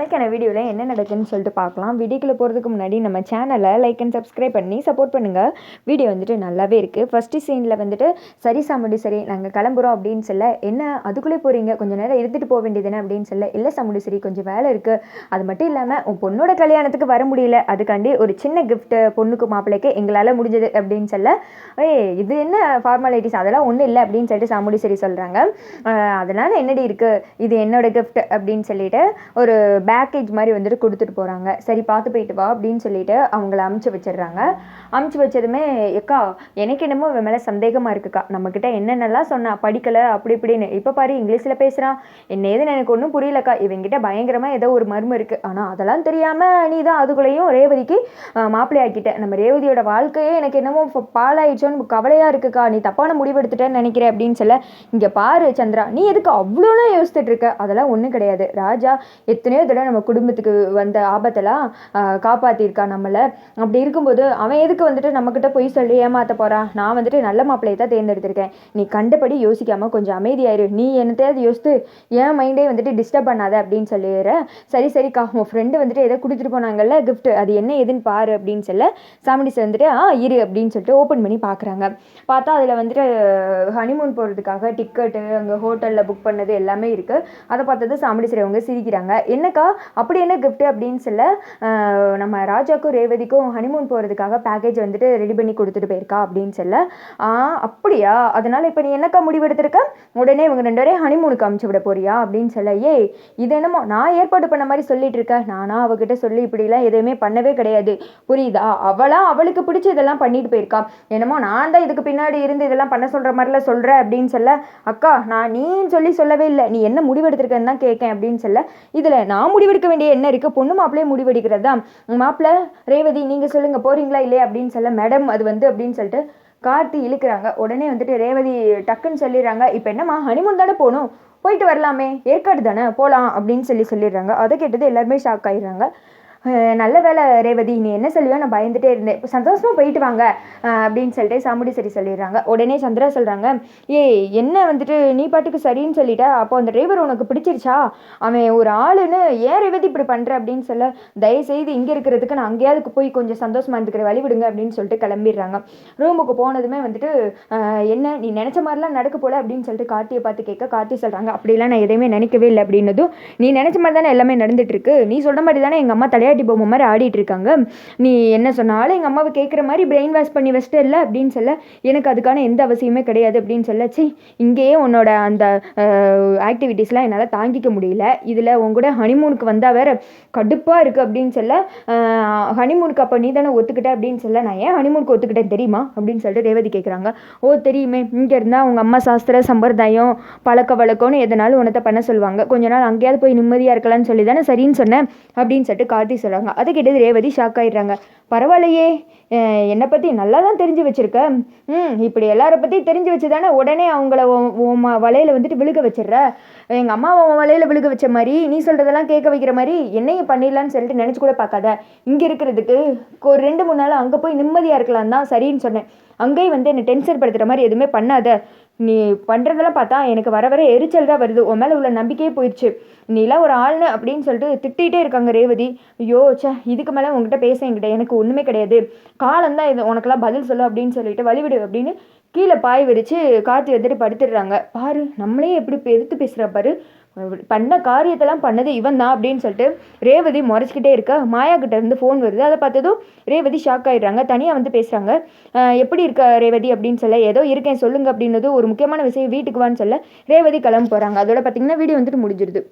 நாளைக்கான வீடியோவில் என்ன நடக்குதுன்னு சொல்லிட்டு பார்க்கலாம். வீடியோக்குள்ளே போகிறதுக்கு முன்னாடி நம்ம சேனலை லைக் அண்ட் சப்ஸ்கிரைப் பண்ணி சப்போர்ட் பண்ணுங்கள். வீடியோ வந்துட்டு நல்லாவே இருக்குது. ஃபஸ்ட்டு சீனில் வந்துட்டு சரி சாமுண்டி சரி நாங்கள் கிளம்புறோம் அப்படின்னு சொல்ல, என்ன அதுக்குள்ளே போகிறீங்க, கொஞ்சம் நேரம் இருந்துட்டு போக வேண்டியதுன்னு அப்படின்னு சொல்ல, இல்லை சாமுண்டி சரி கொஞ்சம் வேலை இருக்குது, அது மட்டும் இல்லாமல் உன் பொண்ணோட கல்யாணத்துக்கு வர முடியல, அதுக்காண்டி ஒரு சின்ன கிஃப்ட்டு பொண்ணுக்கு மாப்பிள்ளைக்கு எங்களால் முடிஞ்சது அப்படின்னு சொல்ல, இது என்ன ஃபார்மாலிட்டிஸ் அதெல்லாம் ஒன்றும் இல்லை அப்படின்னு சொல்லிட்டு சாமுண்டி சரி சொல்கிறாங்க. அதனால் என்னடி இருக்குது, இது என்னோட கிஃப்ட் அப்படின்னு சொல்லிட்டு ஒரு பேக்கேஜ் மாதிரி வந்துட்டு கொடுத்துட்டு போகிறாங்க. சரி பார்த்து போயிட்டு வா அப்படின்னு சொல்லிட்டு அவங்கள அமுச்சு வச்சிடுறாங்க. அமுச்சு வச்சதுமே, எக்கா எனக்கு என்னமோ இவன் மேலே சந்தேகமாக இருக்குக்கா, நம்மக்கிட்ட என்னென்னலாம் சொன்னா படிக்கலை அப்படி இப்படின்னு, இப்போ பாரு இங்கிலீஷில் பேசுகிறான், என்ன ஏதுன்னு எனக்கு ஒன்றும் புரியலக்கா, இவங்கிட்ட பயங்கரமாக ஏதோ ஒரு மர்மம் இருக்குது, ஆனால் அதெல்லாம் தெரியாமல் நீ தான் அதுக்குள்ளேயும் ரேவதிக்கு மாப்பிள்ளை ஆக்கிட்ட, நம்ம ரேவதியோட வாழ்க்கையே எனக்கு என்னமோ பாலாயிடுச்சோன்னு கவலையாக இருக்குக்கா, நீ தப்பான முடிவு எடுத்துட்டேன்னு நினைக்கிறேன் அப்படின்னு சொல்ல, இங்கே பாரு சந்திரா, நீ எதுக்கு அவ்வளோலாம் யோசிச்சுட்டு இருக்க, அதெல்லாம் ஒன்றும் கிடையாது, ராஜா எத்தனையோ தடவை நம்ம குடும்பத்துக்கு வந்த ஆபத்தெல்லாம் காப்பாற்றிருக்கா நம்மளை, அப்படி இருக்கும்போது அவன் எதுக்கு வந்துட்டு நம்மக்கிட்ட போய் சொல்லி ஏமாற்ற போகிறான், நான் வந்துட்டு நல்ல மாப்பிள்ளையை தான் தேர்ந்தெடுத்திருக்கேன், நீ கண்டபடி யோசிக்காமல் கொஞ்சம் அமைதியாயிரு, நீ என்னத்தையாவது யோசித்து என் மைண்டே வந்துட்டு டிஸ்டர்ப் பண்ணாத அப்படின்னு சொல்லிடுற. சரி சரிக்கா, உன் ஃப்ரெண்டு வந்துட்டு எதை கொடுத்துட்டு போனாங்கல்ல கிஃப்ட், அது என்ன எதுன்னு பாரு அப்படின்னு சொல்ல, சாமுண்டிஸ் வந்துட்டு இரு அப்படின்னு சொல்லிட்டு ஓப்பன் பண்ணி பார்க்குறாங்க. பார்த்தா அதில் வந்துட்டு ஹனிமூன் போகிறதுக்காக டிக்கெட்டு அங்கே ஹோட்டலில் புக் பண்ணது எல்லாமே இருக்குது. அதை பார்த்தது சாமுண்டிஸ்வரி அவங்க சிரிக்கிறாங்க. என்னக்கா அப்படி என்ன கிஃப்ட் அப்படின்னு சொல்ல, நம்ம ராஜாக்கும் ரேவதிக்கும் ஹனிமூன் போகிறதுக்காக பேக்கேஜ் வந்துட்டு ரெடி பண்ணி கொடுத்துட்டு போயிருக்கா அப்படின்னு சொல்ல, அப்படியா, அதனால் இப்போ நீ என்னக்கா முடிவெடுத்திருக்க, உடனே இவங்க 2 பேரையும் ஹனிமூனுக்கு அமுச்சு விட போறியா அப்படின்னு சொல்ல, இது என்னமோ நான் ஏற்பாடு பண்ண மாதிரி சொல்லிட்டு இருக்கேன், நானா அவகிட்ட சொல்லி இப்படிலாம் எதுவுமே பண்ணவே கிடையாது புரியுதா, அவளுக்கு பிடிச்ச இதெல்லாம் பண்ணிட்டு போயிருக்கா, என்னமோ நான் தான் இதுக்கு பின்னாடி இருந்து இதெல்லாம் பண்ண சொல்கிற மாதிரிலாம் சொல்கிறேன் அப்படின்னு சொல்ல, அக்கா நான் நீ சொல்லவே இல்லை, நீ என்ன முடிவெடுத்திருக்கேன்னு தான் கேட்கேன் அப்படின்னு சொல்ல, இதில் நான் முடிவெடுக்க வேண்டிய என்ன இருக்குது, பொண்ணு மாப்பிள்ளையே முடிவெடுக்கிறது தான், மாப்பிள்ளை ரேவதி நீங்கள் சொல்லுங்கள் போகிறீங்களா இல்லையா அப்படின்னு சொல்ல, மேடம் அது வந்து அப்படின்னு சொல்லிட்டு கார்த்தி இழுக்கிறாங்க. உடனே வந்துட்டு ரேவதி டக்குன்னு சொல்லிடுறாங்க, இப்போ என்னம்மா ஹனிமூன் தானே போகணும், போயிட்டு வரலாமே, ஏற்காடு தானே போகலாம் அப்படின்னு சொல்லிடுறாங்க. அதை கேட்டது எல்லாருமே ஷாக் ஆகிடுறாங்க. நல்ல வேலை ரேவதி, நீ என்ன சொல்லுவோ நான் பயந்துட்டே இருந்தேன், இப்போ சந்தோஷமாக போயிட்டு வாங்க அப்படின்னு சொல்லிட்டு சாமுண்டி சரி சொல்லிடுறாங்க. உடனே சந்திரா சொல்கிறாங்க, என்ன வந்துட்டு நீ பாட்டுக்கு சரின்னு சொல்லிட்ட, அப்போ அந்த டிரைவர் உனக்கு பிடிச்சிருச்சா, அவன் ஒரு ஆளுன்னு ஏன் ரேவதி இப்படி பண்ணுற அப்படின்னு சொல்ல, தயவுசெய்து இங்கே இருக்கிறதுக்கு நான் அங்கேயாவது போய் கொஞ்சம் சந்தோஷமாக இருந்துக்கிற வழி விடுங்க அப்படின்னு சொல்லிட்டு கிளம்பிடுறாங்க. ரூமுக்கு போனதுமே வந்துட்டு என்ன நீ நினச்ச மாதிரிலாம் நடக்க போல அப்படின்னு சொல்லிட்டு கார்த்தியை பார்த்து கேட்க, கார்த்தி சொல்கிறாங்க, அப்படிலாம் நான் எதையுமே நினைக்கவே இல்லை அப்படின்னதும், நீ நினச்ச மாதிரி தானே எல்லாமே நடந்துட்டு இருக்கு, நீ சொல்கிற மாதிரி தானே எங்கள் அம்மா தலையாட்டி பொம்மை மாதிரி ஆடிட்டு இருக்காங்க, நீ என்ன சொன்னாலும் எங்கள் அம்மாவை கேட்குற மாதிரி பிரெயின் வாஷ் பண்ணி வச்சுட்டு இல்லை அப்படின்னு சொல்ல, எனக்கு அதுக்கான எந்த அவசியமே கிடையாது அப்படின்னு சொல்ல, இங்கேயே உன்னோட அந்த ஆக்டிவிட்டீஸ்லாம் என்னால் தாங்கிக்க முடியல, இதில் உன் கூட ஹனிமூனுக்கு வந்தால் வேற கடுப்பாக இருக்குது அப்படின்னு சொல்ல, ஹனிமூனுக்கு அப்போ நீ தானே ஒத்துக்கிட்ட அப்படின்னு சொல்ல, நான் ஏன் ஹனிமூனுக்கு ஒத்துக்கிட்டேன் தெரியுமா அப்படின்னு சொல்லிட்டு ரேவதி கேட்குறாங்க. தெரியுமே, இங்கே இருந்தால் அவங்க அம்மா சாஸ்திர சம்பிரதாயம் பழக்க வழக்கம்னு எதனாலும் உனத்தை பண்ண சொல்லுவாங்க, கொஞ்ச நாள் அங்கேயாவது போய் நிம்மதியாக இருக்கலாம்னு சொல்லி தானே சரின்னு சொன்னேன் அப்படின்னு சொல்லிட்டு கார்த்தி சொல்கிறாங்க. அதை கேட்டது ரேவதி ஷாக் ஆகிடுறாங்க. பரவாயில்லையே, என்னை பற்றி நல்லா தான் தெரிஞ்சு வச்சுருக்க, இப்படி எல்லாரை பற்றி தெரிஞ்சு வச்சு தானே உடனே அவங்கள வலையில் வந்துட்டு விழுக வச்சிடுற, எங்கள் அம்மாவை வலையில் விழுக வச்ச மாதிரி நீ சொல்கிறதெல்லாம் கேட்க வைக்கிற மாதிரி என்னையும் பண்ணிடலான்னு சொல்லிட்டு நினச்சி கூட பார்க்காத, இங்கே இருக்கிறதுக்கு ஒரு 2-3 நாள் அங்கே போய் நிம்மதியாக இருக்கலாம் தான் சரின்னு சொன்னேன், அங்கேயும் வந்து என்னை டென்ஷன் படுத்துகிற மாதிரி எதுவுமே பண்ணாத, நீ பண்ணுறதெல்லாம் பார்த்தா எனக்கு வர வர எரிச்சல் தான் வருது, உன் மேலே உள்ள நம்பிக்கையே போயிடுச்சு, நீலாம் ஒரு ஆள்னு அப்படின்னு சொல்லிட்டு திட்டிகிட்டே இருக்காங்க ரேவதி. ஐயோ இதுக்கு மேலே உங்ககிட்ட பேச என்கிட்ட எனக்கு ஒன்றுமே கிடையாது, காலம்தான் இது உனக்கெல்லாம் பதில் சொல்ல அப்படின்னு சொல்லிட்டு வழிவிடு அப்படின்னு கீழே பாய் விரித்து கார்த்தி வந்துட்டு படுத்துடுறாங்க. பாரு நம்மளே எப்படி எதிர்த்து பேசுகிற பாரு, பண்ண காரியத்தெல்லாம் பண்ணது இவன் தான் அப்படின்னு சொல்லிட்டு ரேவதி முறைச்சிக்கிட்டே இருக்க, மாயா கிட்ட இருந்து ஃபோன் வருது. அதை பார்த்ததும் ரேவதி ஷாக் ஆகிடுறாங்க. தனியாக வந்து பேசுகிறாங்க. எப்படி இருக்க ரேவதி அப்படின்னு சொல்ல, ஏதோ இருக்கேன் சொல்லுங்க அப்படின்னது, ஒரு முக்கியமான விஷயம் வீட்டுக்கு வான்னு சொல்ல ரேவதி கிளம்ப போகிறாங்க. அதோட பார்த்தீங்கன்னா வீடியோ வந்துட்டு முடிஞ்சிருது.